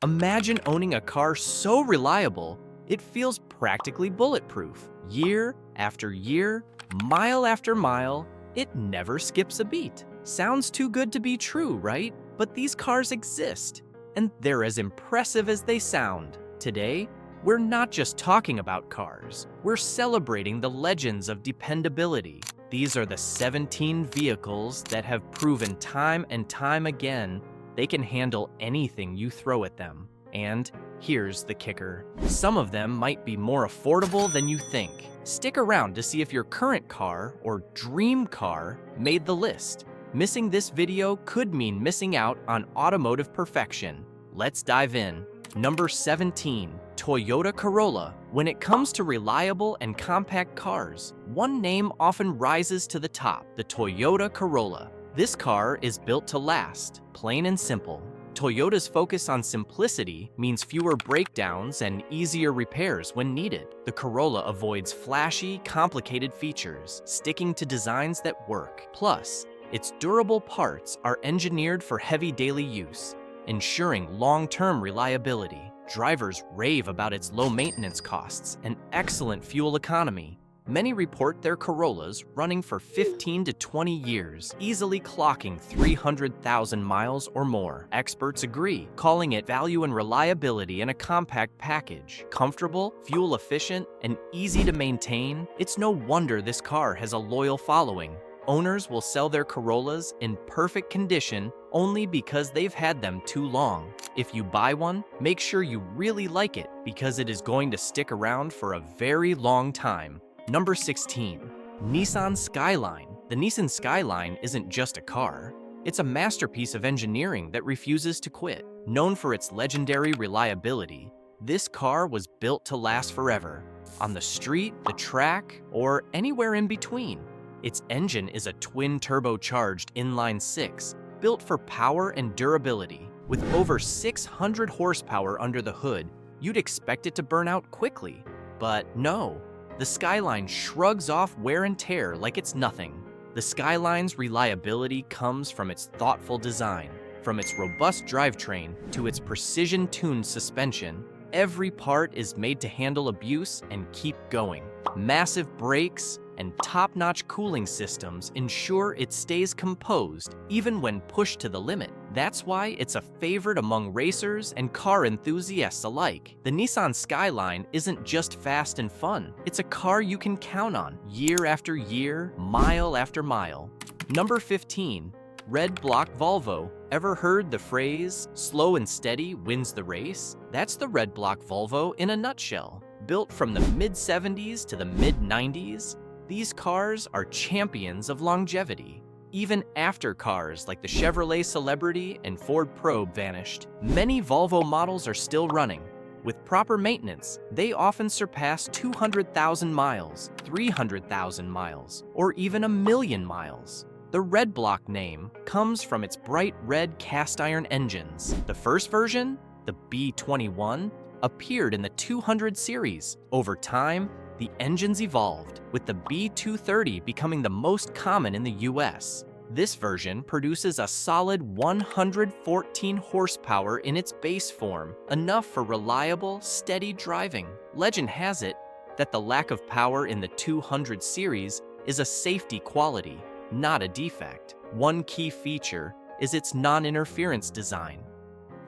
Imagine owning a car so reliable, it feels practically bulletproof. Year after year, mile after mile, it never skips a beat. Sounds too good to be true, right? But these cars exist, and they're as impressive as they sound. Today, we're not just talking about cars, we're celebrating the legends of dependability. These are the 17 vehicles that have proven time and time again they can handle anything you throw at them. And here's the kicker. Some of them might be more affordable than you think. Stick around to see if your current car or dream car made the list. Missing this video could mean missing out on automotive perfection. Let's dive in. Number 17, Toyota Corolla. When it comes to reliable and compact cars, one name often rises to the top, the Toyota Corolla. This car is built to last, plain and simple. Toyota's focus on simplicity means fewer breakdowns and easier repairs when needed. The Corolla avoids flashy, complicated features, sticking to designs that work. Plus, its durable parts are engineered for heavy daily use, ensuring long-term reliability. Drivers rave about its low maintenance costs and excellent fuel economy. Many report their Corollas running for 15 to 20 years, easily clocking 300,000 miles or more. Experts agree, calling it value and reliability in a compact package. Comfortable, fuel efficient, and easy to maintain, it's no wonder this car has a loyal following. Owners will sell their Corollas in perfect condition only because they've had them too long. If you buy one, make sure you really like it because it is going to stick around for a very long time. Number 16, Nissan Skyline. The Nissan Skyline isn't just a car. It's a masterpiece of engineering that refuses to quit. Known for its legendary reliability, this car was built to last forever. On the street, the track, or anywhere in between. Its engine is a twin-turbocharged inline-six, built for power and durability. With over 600 horsepower under the hood, you'd expect it to burn out quickly. But no. The Skyline shrugs off wear and tear like it's nothing. The Skyline's reliability comes from its thoughtful design. From its robust drivetrain to its precision-tuned suspension, every part is made to handle abuse and keep going. Massive brakes and top-notch cooling systems ensure it stays composed even when pushed to the limit. That's why it's a favorite among racers and car enthusiasts alike. The Nissan Skyline isn't just fast and fun. It's a car you can count on year after year, mile after mile. Number 15, Red Block Volvo. Ever heard the phrase, slow and steady wins the race? That's the Red Block Volvo in a nutshell. Built from the mid-70s to the mid-90s, these cars are champions of longevity. Even after cars like the Chevrolet Celebrity and Ford Probe vanished, many Volvo models are still running. With proper maintenance, they often surpass 200,000 miles, 300,000 miles, or even 1,000,000 miles. The Red Block name comes from its bright red cast-iron engines. The first version, the B21, appeared in the 200 series. Over time, the engines evolved, with the B230 becoming the most common in the US. This version produces a solid 114 horsepower in its base form, enough for reliable, steady driving. Legend has it that the lack of power in the 200 series is a safety quality, not a defect. One key feature is its non-interference design.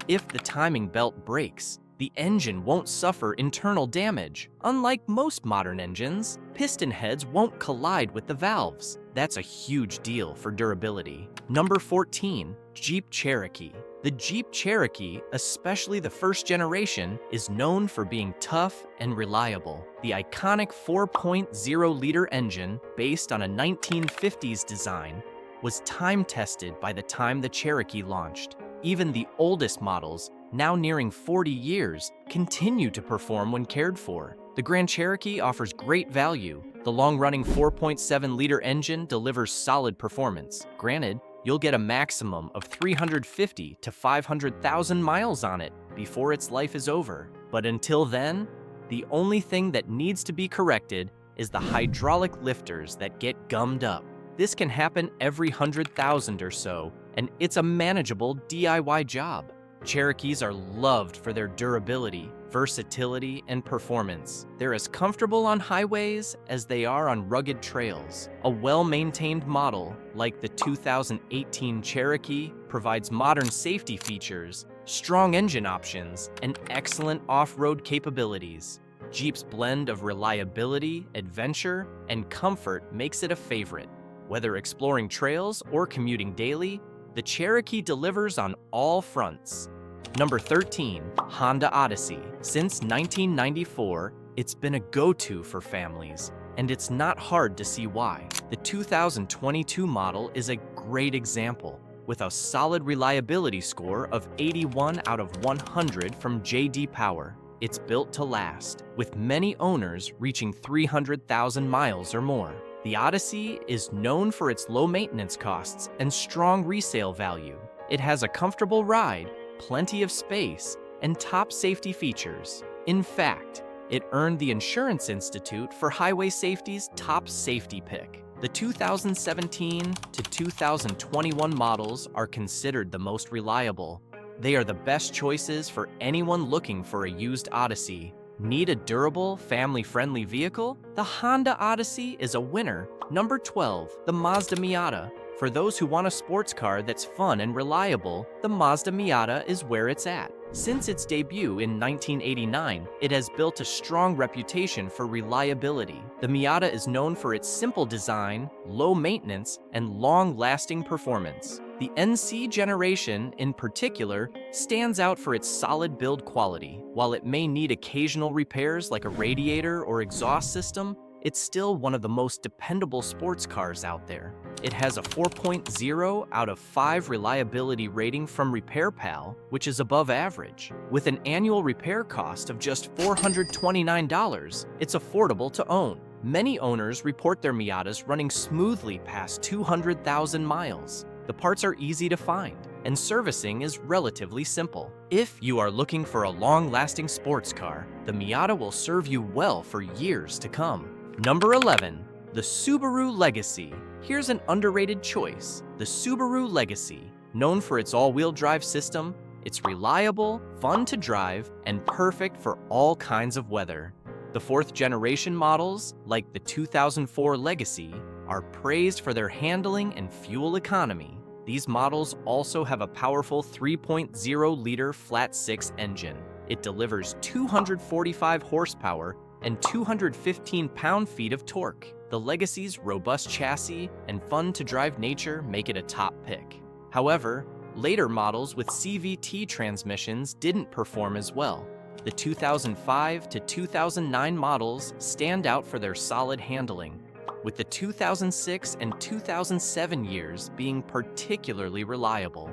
If the timing belt breaks, the engine won't suffer internal damage. Unlike most modern engines, piston heads won't collide with the valves. That's a huge deal for durability. Number 14, Jeep Cherokee. The Jeep Cherokee, especially the first generation, is known for being tough and reliable. The iconic 4.0-liter engine, based on a 1950s design, was time-tested by the time the Cherokee launched. Even the oldest models, now nearing 40 years, continue to perform when cared for. The Grand Cherokee offers great value. The long-running 4.7-liter engine delivers solid performance. Granted, you'll get a maximum of 350 to 500,000 miles on it before its life is over. But until then, the only thing that needs to be corrected is the hydraulic lifters that get gummed up. This can happen every 100,000 or so, and it's a manageable DIY job. Cherokees are loved for their durability, versatility, and performance. They're as comfortable on highways as they are on rugged trails. A well-maintained model, like the 2018 Cherokee, provides modern safety features, strong engine options, and excellent off-road capabilities. Jeep's blend of reliability, adventure, and comfort makes it a favorite. Whether exploring trails or commuting daily, the Cherokee delivers on all fronts. Number 13, Honda Odyssey. Since 1994, it's been a go-to for families, and it's not hard to see why. The 2022 model is a great example, with a solid reliability score of 81 out of 100 from J.D. Power. It's built to last, with many owners reaching 300,000 miles or more. The Odyssey is known for its low maintenance costs and strong resale value. It has a comfortable ride, plenty of space, and top safety features. In fact, it earned the Insurance Institute for Highway Safety's top safety pick. The 2017 to 2021 models are considered the most reliable. They are the best choices for anyone looking for a used Odyssey. Need a durable, family-friendly vehicle? The Honda Odyssey is a winner. Number 12, the Mazda Miata. For those who want a sports car that's fun and reliable, the Mazda Miata is where it's at. Since its debut in 1989, it has built a strong reputation for reliability. The Miata is known for its simple design, low maintenance, and long-lasting performance. The NC generation, in particular, stands out for its solid build quality. While it may need occasional repairs like a radiator or exhaust system, it's still one of the most dependable sports cars out there. It has a 4.0 out of 5 reliability rating from RepairPal, which is above average. With an annual repair cost of just $429, it's affordable to own. Many owners report their Miatas running smoothly past 200,000 miles. The parts are easy to find, and servicing is relatively simple. If you are looking for a long-lasting sports car, the Miata will serve you well for years to come. Number 11, the Subaru Legacy. Here's an underrated choice. The Subaru Legacy, known for its all-wheel drive system, it's reliable, fun to drive, and perfect for all kinds of weather. The fourth-generation models, like the 2004 Legacy, are praised for their handling and fuel economy. These models also have a powerful 3.0-liter flat-six engine. It delivers 245 horsepower and 215 pound-feet of torque. The Legacy's robust chassis and fun-to-drive nature make it a top pick. However, later models with CVT transmissions didn't perform as well. The 2005 to 2009 models stand out for their solid handling, with the 2006 and 2007 years being particularly reliable.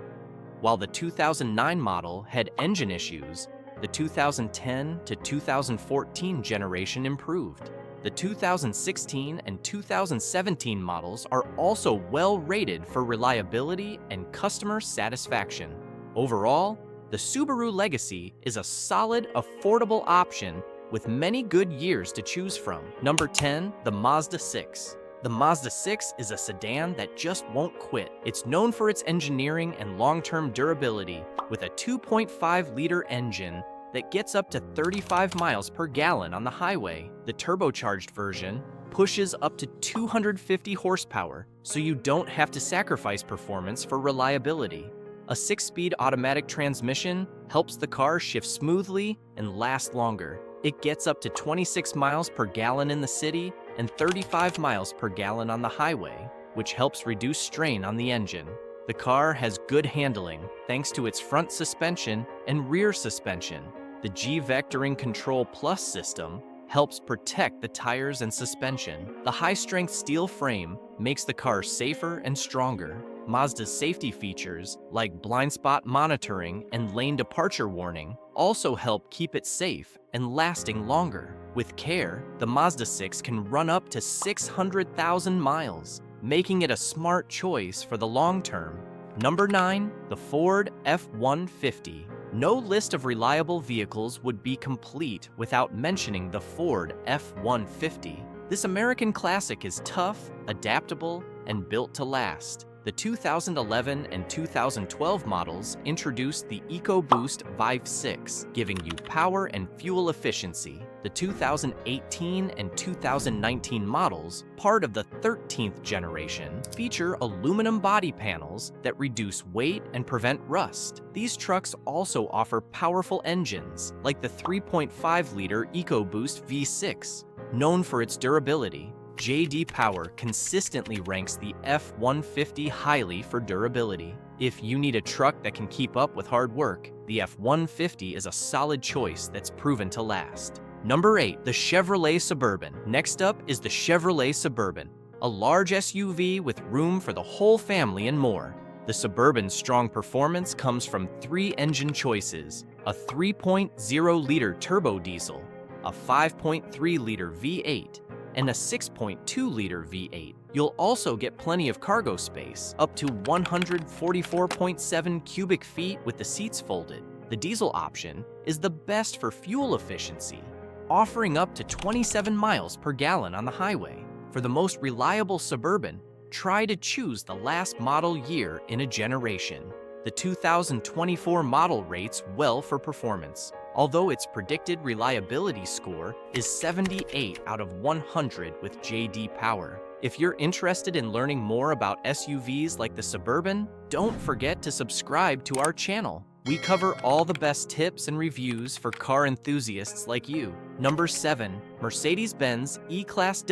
While the 2009 model had engine issues, the 2010 to 2014 generation improved. The 2016 and 2017 models are also well rated for reliability and customer satisfaction. Overall, the Subaru Legacy is a solid, affordable option with many good years to choose from. Number 10, the Mazda 6. The Mazda 6 is a sedan that just won't quit. It's known for its engineering and long-term durability, with a 2.5-liter engine that gets up to 35 miles per gallon on the highway. The turbocharged version pushes up to 250 horsepower, so you don't have to sacrifice performance for reliability. A 6-speed automatic transmission helps the car shift smoothly and last longer. It gets up to 26 miles per gallon in the city and 35 miles per gallon on the highway, which helps reduce strain on the engine. The car has good handling thanks to its front suspension and rear suspension. The G-Vectoring Control Plus system helps protect the tires and suspension. The high-strength steel frame makes the car safer and stronger. Mazda's safety features, like blind spot monitoring and lane departure warning, also help keep it safe and lasting longer. With care, the Mazda 6 can run up to 600,000 miles, making it a smart choice for the long term. Number 9, the Ford F-150. No list of reliable vehicles would be complete without mentioning the Ford F-150. This American classic is tough, adaptable, and built to last. The 2011 and 2012 models introduced the EcoBoost Vive 6, giving you power and fuel efficiency. The 2018 and 2019 models, part of the 13th generation, feature aluminum body panels that reduce weight and prevent rust. These trucks also offer powerful engines, like the 3.5-liter EcoBoost V6. Known for its durability, J.D. Power consistently ranks the F-150 highly for durability. If you need a truck that can keep up with hard work, the F-150 is a solid choice that's proven to last. Number 8, the Chevrolet Suburban. Next up is the Chevrolet Suburban, a large SUV with room for the whole family and more. The Suburban's strong performance comes from 3 engine choices: a 3.0-liter turbo diesel, a 5.3-liter V8, and a 6.2-liter V8. You'll also get plenty of cargo space, up to 144.7 cubic feet with the seats folded. The diesel option is the best for fuel efficiency, offering up to 27 miles per gallon on the highway. For the most reliable Suburban, try to choose the last model year in a generation. The 2024 model rates well for performance, although its predicted reliability score is 78 out of 100 with J.D. Power. If you're interested in learning more about SUVs like the Suburban, don't forget to subscribe to our channel. We cover all the best tips and reviews for car enthusiasts like you. Number 7, Mercedes-Benz EClass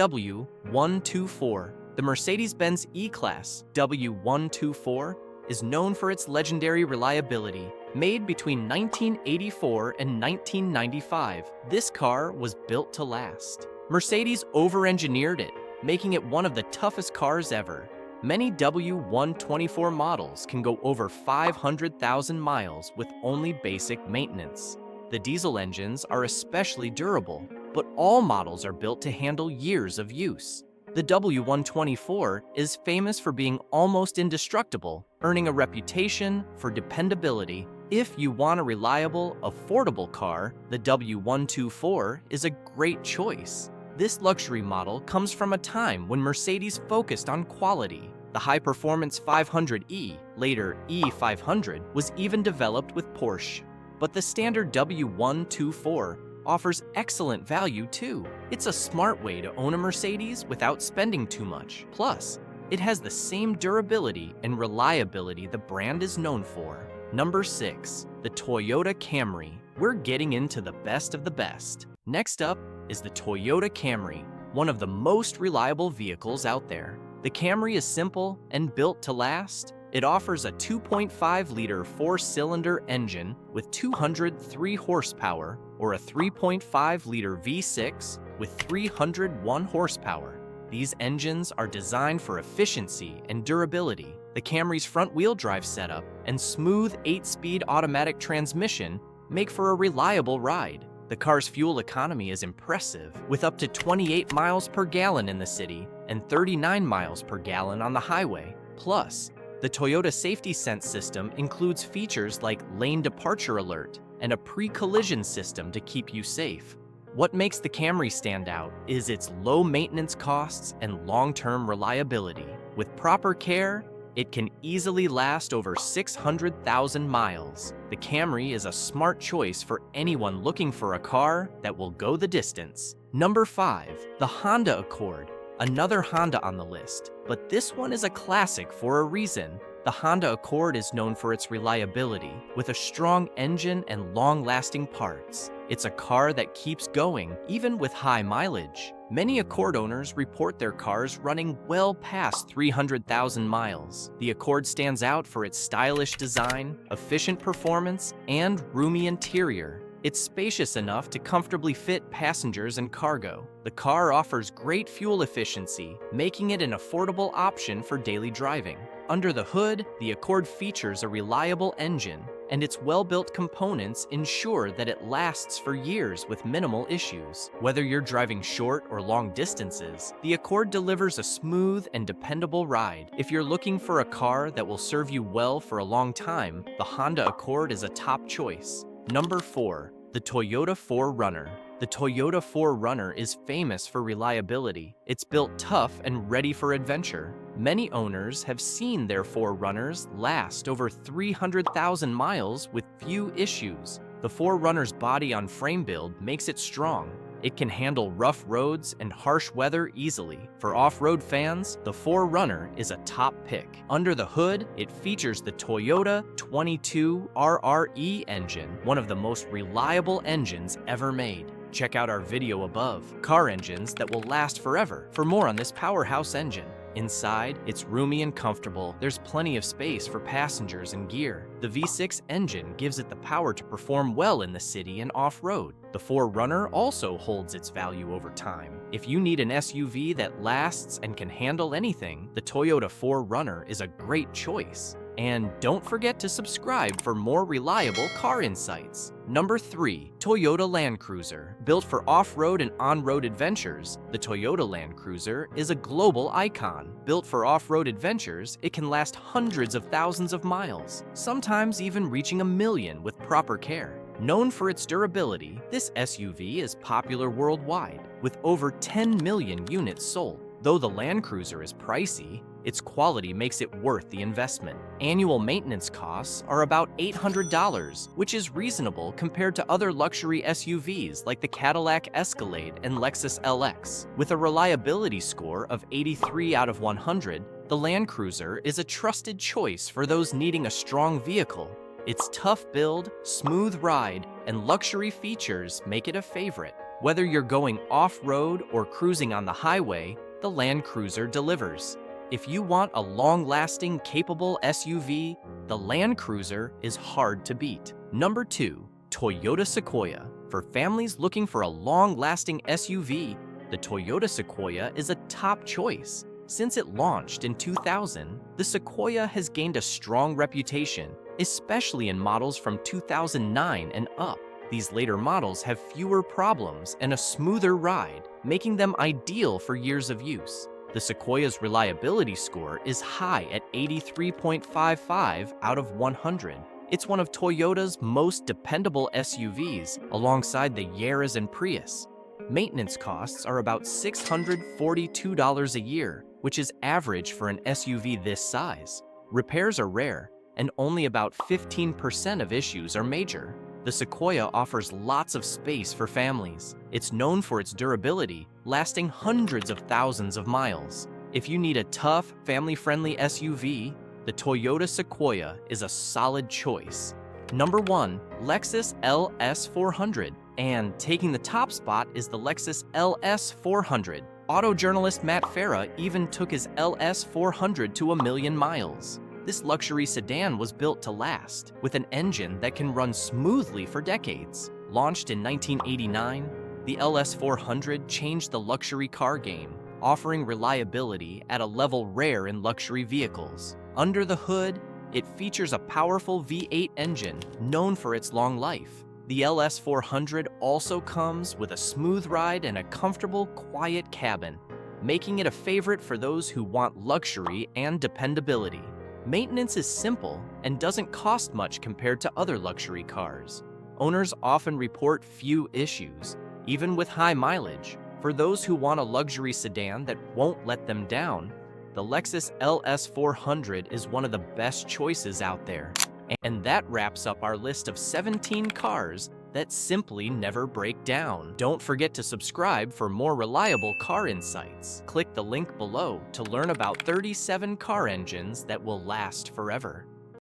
W124. The Mercedes-Benz EClass W124 is known for its legendary reliability. Made between 1984 and 1995, this car was built to last. Mercedes over-engineered it, making it one of the toughest cars ever. Many W124 models can go over 500,000 miles with only basic maintenance. The diesel engines are especially durable, but all models are built to handle years of use. The W124 is famous for being almost indestructible, earning a reputation for dependability. If you want a reliable, affordable car, the W124 is a great choice. This luxury model comes from a time when Mercedes focused on quality. The high-performance 500e, later E500, was even developed with Porsche. But the standard W124 offers excellent value too. It's a smart way to own a Mercedes without spending too much. Plus, it has the same durability and reliability the brand is known for. Number 6, the Toyota Camry. We're getting into the best of the best. Next up is the Toyota Camry, one of the most reliable vehicles out there. The Camry is simple and built to last. It offers a 2.5-liter 4-cylinder engine with 203 horsepower or a 3.5-liter V6 with 301 horsepower. These engines are designed for efficiency and durability. The Camry's front-wheel drive setup and smooth 8-speed automatic transmission make for a reliable ride. The car's fuel economy is impressive, with up to 28 miles per gallon in the city and 39 miles per gallon on the highway. Plus, the Toyota Safety Sense system includes features like lane departure alert and a pre-collision system to keep you safe. What makes the Camry stand out is its low maintenance costs and long-term reliability. With proper care, it can easily last over 600,000 miles. The Camry is a smart choice for anyone looking for a car that will go the distance. Number 5, the Honda Accord. Another Honda on the list, but this one is a classic for a reason. The Honda Accord is known for its reliability, with a strong engine and long-lasting parts. It's a car that keeps going, even with high mileage. Many Accord owners report their cars running well past 300,000 miles. The Accord stands out for its stylish design, efficient performance, and roomy interior. It's spacious enough to comfortably fit passengers and cargo. The car offers great fuel efficiency, making it an affordable option for daily driving. Under the hood, the Accord features a reliable engine, and its well-built components ensure that it lasts for years with minimal issues. Whether you're driving short or long distances, the Accord delivers a smooth and dependable ride. If you're looking for a car that will serve you well for a long time, the Honda Accord is a top choice. Number 4, the Toyota 4Runner. The Toyota 4Runner is famous for reliability. It's built tough and ready for adventure. Many owners have seen their 4Runners last over 300,000 miles with few issues. The 4Runner's body-on-frame build makes it strong. It can handle rough roads and harsh weather easily. For off-road fans, the 4Runner is a top pick. Under the hood, it features the Toyota 22 RRE engine, one of the most reliable engines ever made. Check out our video above, car engines that will last forever, for more on this powerhouse engine. Inside, it's roomy and comfortable. There's plenty of space for passengers and gear. The V6 engine gives it the power to perform well in the city and off-road. The 4Runner also holds its value over time. If you need an SUV that lasts and can handle anything, the Toyota 4Runner is a great choice. And don't forget to subscribe for more reliable car insights. Number 3. Toyota Land Cruiser. Built for off-road and on-road adventures, the Toyota Land Cruiser is a global icon. Built for off-road adventures, it can last hundreds of thousands of miles, sometimes even reaching 1 million with proper care. Known for its durability, this SUV is popular worldwide, with over 10 million units sold. Though the Land Cruiser is pricey, its quality makes it worth the investment. Annual maintenance costs are about $800, which is reasonable compared to other luxury SUVs like the Cadillac Escalade and Lexus LX. With a reliability score of 83 out of 100, the Land Cruiser is a trusted choice for those needing a strong vehicle. Its tough build, smooth ride, and luxury features make it a favorite. Whether you're going off-road or cruising on the highway, the Land Cruiser delivers. If you want a long-lasting, capable SUV, the Land Cruiser is hard to beat. Number 2. Toyota Sequoia. For families looking for a long-lasting SUV, the Toyota Sequoia is a top choice. Since it launched in 2000, the Sequoia has gained a strong reputation, especially in models from 2009 and up. These later models have fewer problems and a smoother ride, making them ideal for years of use. The Sequoia's reliability score is high at 83.55 out of 100. It's one of Toyota's most dependable SUVs, alongside the Yaris and Prius. Maintenance costs are about $642 a year, which is average for an SUV this size. Repairs are rare, and only about 15% of issues are major. The Sequoia offers lots of space for families. It's known for its durability, lasting hundreds of thousands of miles. If you need a tough, family-friendly SUV, the Toyota Sequoia is a solid choice. Number 1. Lexus LS400. And taking the top spot is the Lexus LS400. Auto journalist Matt Farah even took his LS400 to 1 million miles. This luxury sedan was built to last, with an engine that can run smoothly for decades. Launched in 1989, the LS400 changed the luxury car game, offering reliability at a level rare in luxury vehicles. Under the hood, it features a powerful V8 engine known for its long life. The LS400 also comes with a smooth ride and a comfortable, quiet cabin, making it a favorite for those who want luxury and dependability. Maintenance is simple and doesn't cost much compared to other luxury cars. Owners often report few issues, even with high mileage. For those who want a luxury sedan that won't let them down, the Lexus LS400 is one of the best choices out there. And that wraps up our list of 17 cars that simply never break down. Don't forget to subscribe for more reliable car insights. Click the link below to learn about 37 car engines that will last forever.